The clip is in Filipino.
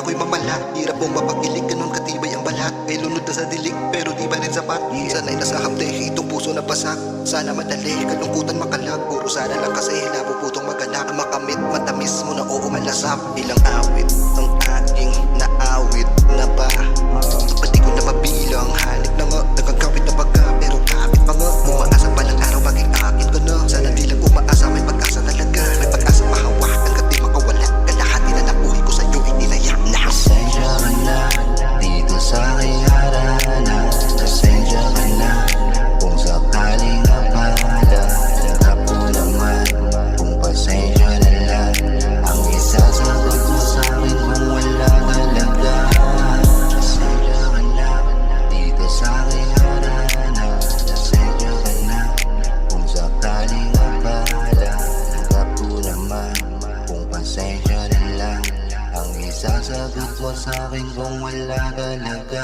ako'y mamala. Hirap mong mapagilig, ganun katibay ang balat. May lunod na sa dilig, pero di ba rin sapat. Sana'y nasa hamde, itong puso na basak. Sana madali, kalungkutan makalag. Puro sana lang kasi napuputong magalak. Makamit, matamis mo na oo malasak. Ilang awit ang aking naawit na ba? Pati ko na mabilang, hanip na nga. Nagkakawit na baga, pero kapit pa nga. Umaasa pa lang araw, maging akin ka na. Sana di lang umaasa, may pag-asa talaga. May pag-asa mahawa, hanggat di makawala. Kalahati na nabuhay ko sa'yo, inilaya na. Pasensya ka na, dito sa aking harana. Pasensya ka na, kung sakaling abala. Harap ko naman, kung pasensya na lang. Ang isasagot mo sa'kin kung wala talaga. Pasensya ka na, dito sa aking harana. Pasensya ka na, kung sakaling abala. Harap ko naman, kung pasensya na lang. Ang isasagot mo sa'kin kung wala talaga.